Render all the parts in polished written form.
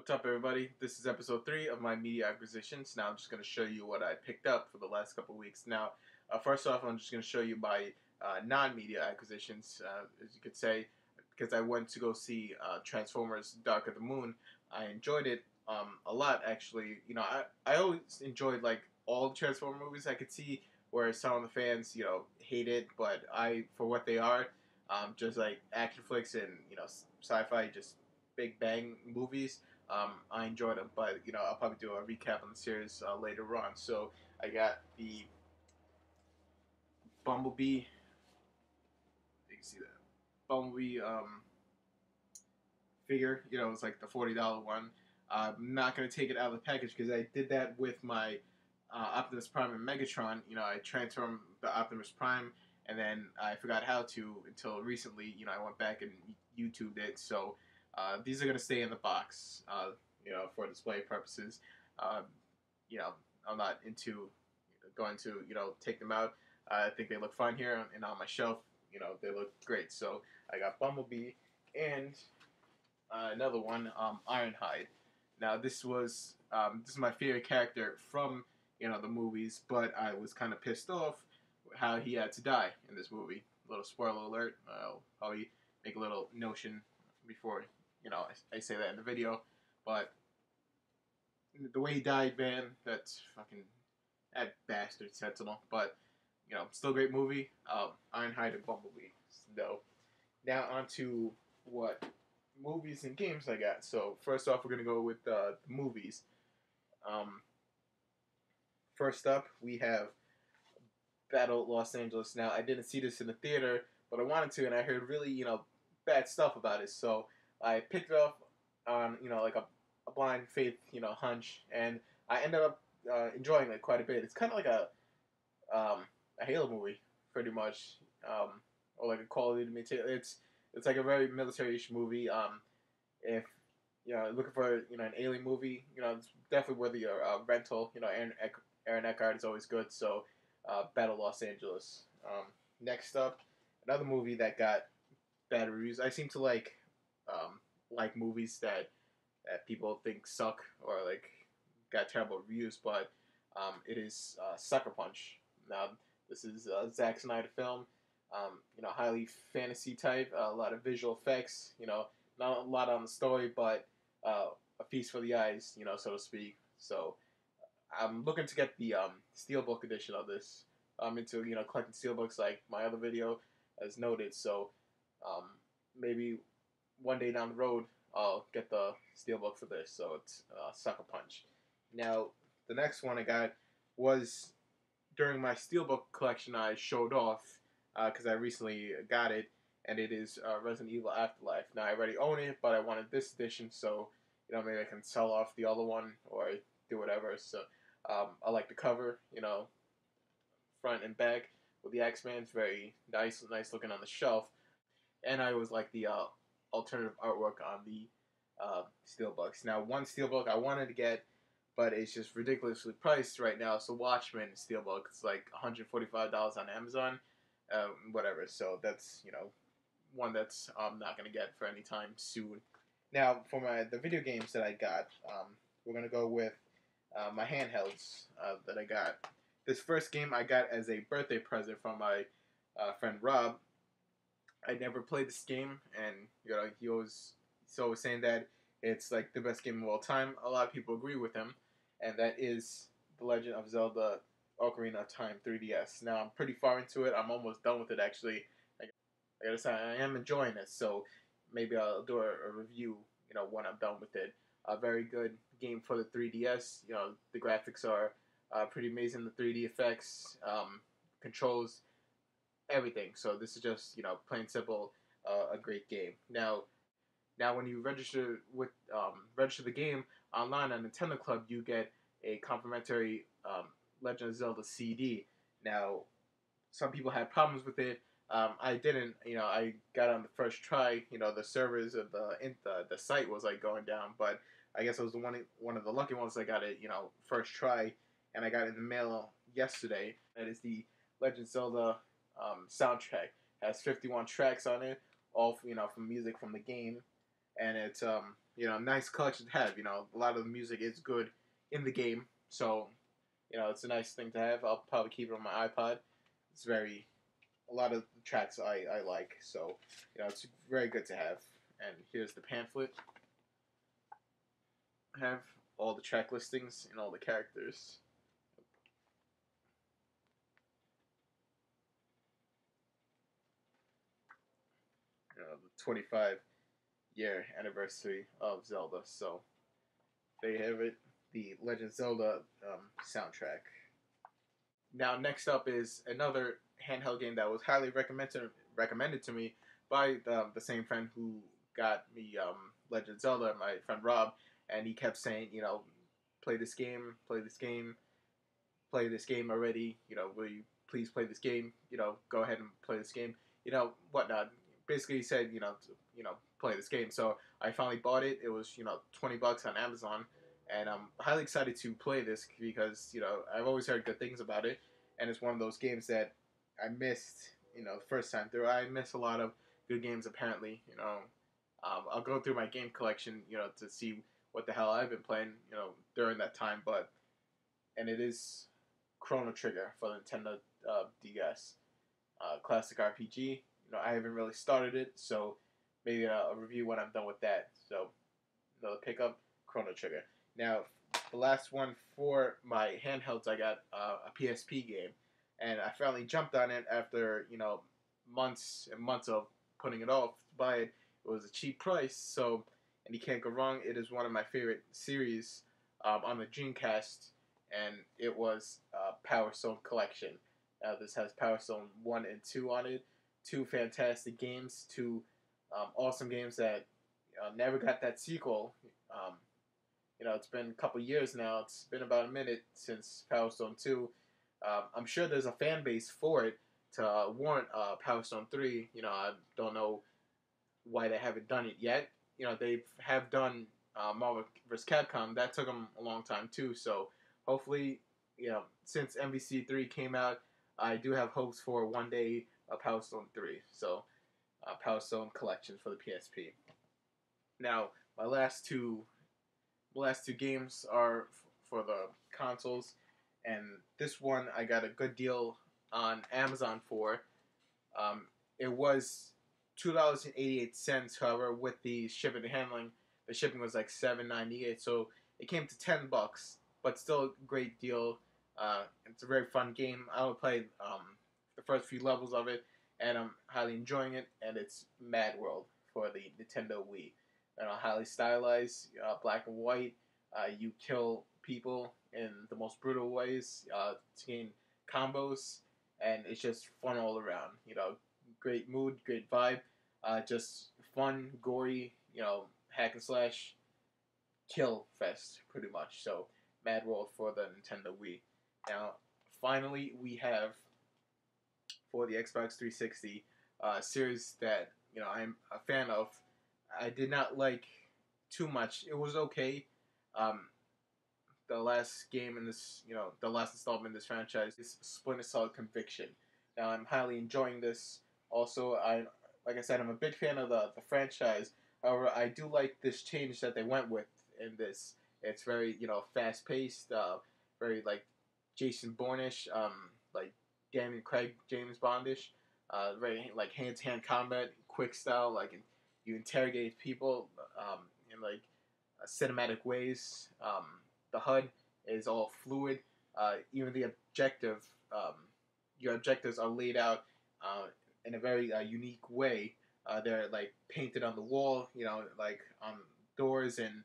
What's up, everybody? This is episode 3 of my media acquisitions. Now I'm just going to show you what I picked up for the last couple of weeks. Now, first off, I'm just going to show you my non-media acquisitions, as you could say, because I went to go see Transformers Dark of the Moon. I enjoyed it a lot, actually. You know, I always enjoyed, like, all the Transformer movies. I could see where some of the fans, hate it, but for what they are, just like action flicks and, sci-fi, just big bang movies, I enjoyed them, but I'll probably do a recap on the series later on. So I got the Bumblebee. You can see that Bumblebee figure. It's like the $40 one. I'm not gonna take it out of the package because I did that with my Optimus Prime and Megatron. I transformed the Optimus Prime, and then I forgot how to until recently. I went back and YouTubed it. So these are gonna stay in the box. For display purposes. Um, I'm not into going to take them out. I think they look fine here and on my shelf. They look great. So I got Bumblebee and another one, Ironhide. Now this is my favorite character from the movies, but I was kind of pissed off how he had to die in this movie. A little spoiler alert. I'll probably make a little notion before I say that in the video, but the way he died, man, that's fucking that bastard Sentinel. But still a great movie. Ironhide and Bumblebee. So now on to what movies and games I got. So first off, we're gonna go with the movies. First up, we have Battle Los Angeles. Now I didn't see this in the theater, but I wanted to, and I heard really bad stuff about it. So I picked it up on like a blind faith hunch, and I ended up enjoying it quite a bit. It's kind of like a Halo movie, pretty much, or like a Call of Duty. It's like a very military-ish movie. If looking for an alien movie, it's definitely worth your rental. Aaron Eckhart is always good. So Battle Los Angeles. Next up, another movie that got bad reviews. I seem to like movies that people think suck or like got terrible reviews, but it is Sucker Punch. Now this is a Zack Snyder film. Highly fantasy type, a lot of visual effects. Not a lot on the story, but a feast for the eyes, so to speak. So I'm looking to get the steelbook edition of this. I'm into collecting steelbooks like my other video as noted. So maybe one day down the road I'll get the steelbook for this. So it's Sucker Punch. Now the next one I got was during my steelbook collection I showed off because I recently got it, and it is Resident Evil Afterlife. Now I already own it, but I wanted this edition, so maybe I can sell off the other one or do whatever. So I like the cover, front and back with the X-Men. It's very nice looking on the shelf, and I always like the alternative artwork on the steelbooks. Now one steelbook I wanted to get, but it's just ridiculously priced right now. So Watchmen steelbook, it's like $145 on Amazon, whatever. So that's one that's I'm not gonna get for any time soon. Now for the video games that I got, we're gonna go with my handhelds that I got. This first game I got as a birthday present from my friend Rob. I never played this game, and he's always saying that it's like the best game of all time. A lot of people agree with him, and that is The Legend of Zelda: Ocarina of Time 3DS. Now I'm pretty far into it. I'm almost done with it actually. I gotta say I am enjoying it, so maybe I'll do a review when I'm done with it. A very good game for the 3DS. The graphics are pretty amazing. The 3D effects, controls, everything. So this is just plain simple, a great game. Now when you register the game online on Nintendo Club, you get a complimentary Legend of Zelda CD. Now some people had problems with it. I didn't. I got on the first try. The servers of the site was like going down, but I guess I was one of the lucky ones that got it. First try, and I got it in the mail yesterday. That is the Legend of Zelda soundtrack. It has 51 tracks on it, all from music from the game, and it's nice collection to have. A lot of the music is good in the game, so it's a nice thing to have. I'll probably keep it on my iPod. It's a lot of the tracks I like, so it's very good to have. And here's the pamphlet. I have all the track listings and all the characters. The 25-year anniversary of Zelda. So there you have it, the Legend of Zelda soundtrack. Now, next up is another handheld game that was highly recommended to me by the same friend who got me Legend of Zelda, my friend Rob, and he kept saying, play this game, play this game, play this game already. Will you please play this game? Go ahead and play this game. Whatnot. Basically, he said, play this game. So I finally bought it. It was, $20 on Amazon, and I'm highly excited to play this because, I've always heard good things about it, and it's one of those games that I missed, the first time through. I missed a lot of good games, apparently. I'll go through my game collection, to see what the hell I've been playing, during that time, and it is Chrono Trigger for the Nintendo DS. Classic RPG. I haven't really started it, so maybe I'll review when I'm done with that. So, another pickup, Chrono Trigger. Now, the last one for my handhelds, I got a PSP game, and I finally jumped on it after months and months of putting it off to buy it. It was a cheap price, so, and you can't go wrong. It is one of my favorite series on the Dreamcast, and it was Power Stone Collection. This has Power Stone 1 and 2 on it. Two fantastic games, two awesome games that never got that sequel. It's been a couple years now. It's been about a minute since Power Stone 2. I'm sure there's a fan base for it to warrant Power Stone 3. I don't know why they haven't done it yet. They have done Marvel vs. Capcom. That took them a long time too. So hopefully, since MVC 3 came out, I do have hopes for one day Power Stone 3. So Power Stone Collection for the PSP. Now, my last two games are for the consoles, and this one I got a good deal on Amazon for. It was $2.88. However, with the shipping and handling, the shipping was like $7.98. So it came to $10, but still a great deal. It's a very fun game. I will play the first few levels of it, and I'm highly enjoying it. And it's Mad World for the Nintendo Wii. Highly stylized, black and white. You kill people in the most brutal ways to gain combos, and it's just fun all around. Great mood, great vibe. Just fun, gory, hack and slash, kill fest, pretty much. So, Mad World for the Nintendo Wii. Now, finally, we have for the Xbox 360 series that I'm a fan of. I did not like too much. It was okay. The last game in this, the last installment in this franchise is Splinter Cell Conviction. Now, I'm highly enjoying this. Also, like I said, I'm a big fan of the franchise. However, I do like this change that they went with in this. It's very, fast paced, very like Jason Bourne-ish, like Daniel Craig, James Bondish, very like hand to hand combat, quick style, like you interrogate people in like cinematic ways. The HUD is all fluid. Even the your objectives are laid out in a very unique way. They're like painted on the wall, like on doors, and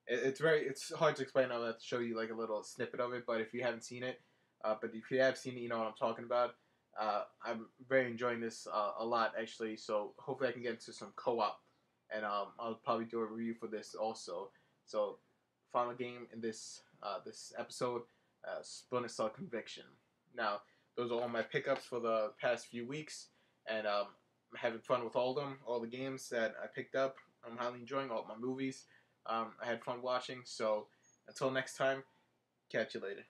it's hard to explain. I'll have to show you like a little snippet of it, but if you haven't seen it, but if you have seen it, you know what I'm talking about. I'm very enjoying this a lot, actually, so hopefully I can get into some co-op, and I'll probably do a review for this also. So, final game in this episode, Splinter Cell Conviction. Now, those are all my pickups for the past few weeks, and I'm having fun with all of them, all the games that I picked up. I'm highly enjoying all my movies. I had fun watching, so until next time, catch you later.